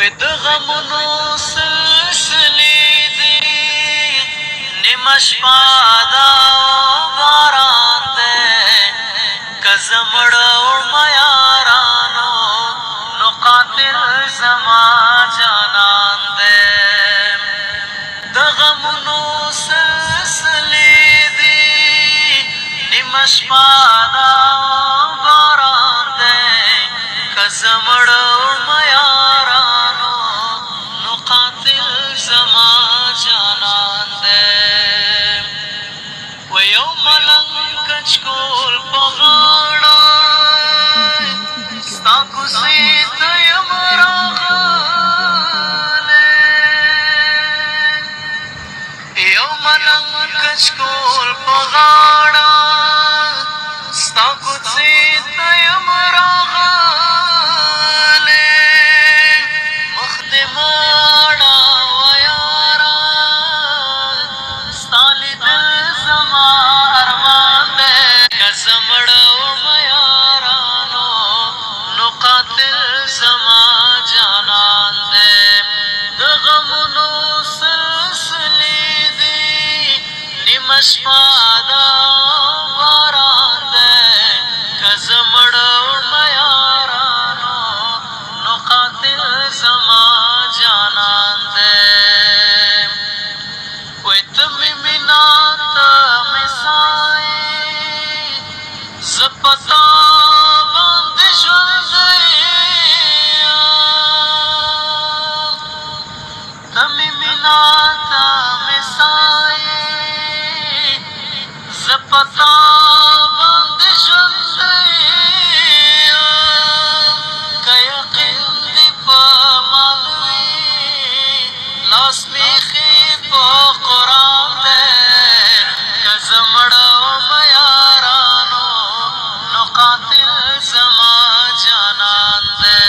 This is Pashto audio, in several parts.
د غمونو سلسلې دي، نیمه شپه ده او باران دی، که زه مړه وړمه یارانو نو قاتل زما جانان دی. د غمونو سلسلې دي، نیمه شپه ده او باران دی، که زه مړه وړمه یارانو نو قاتل زما جانان دی. و یو ملنګ کچکول په غاړه ستا کوڅې ته یم راغلی، یو ملنګ کچکول په غاړه ستا کوڅې ته یم راغلی، مخ دې مه اړوه یاره ستا لیدل زما ارمان دی، که زه مړه وړمه یارانو نو قاتل زما جانان دی. د غمونو سلسلې دي، نیمه شپه ده او باران دی، که زه مړه وړمه یارانو نو قاتل زما جانان دی. وایي ته مې مینا ته مې سایې، زه په تا باندې ژوندی یم، ته مې مینا ته مې سایې، زه په تا باندې ژوندی یم، که یقین دې په مال وي لاس میخي په قرآن دی، که زه مړه ومه یارانو نو قاتل زما جانان دی.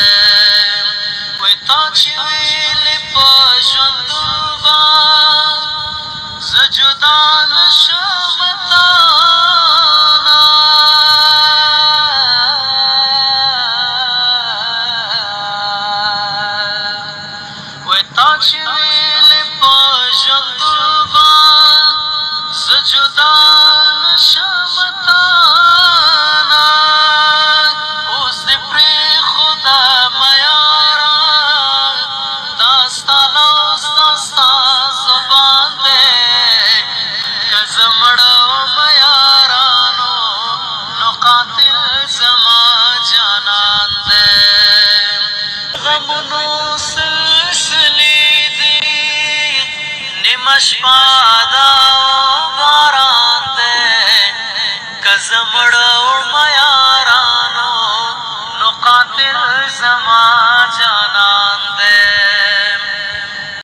وایي تا چې ویلې په ژوندون به زه جدا نشم تانه، وایي تا چې ویلې په ژوندون به زه جدا نشم تانه، اوس دې پرېښودمه یاره دا ستا لاس دا ستا زبان دی، که زه مړه ومه یارانو نو قاتل زما جانان دی. غمونو سلسلې دي، نیمه شپه ده او باران دی، که زه مړه وړمه یارانو نو قاتل زما جانان دی.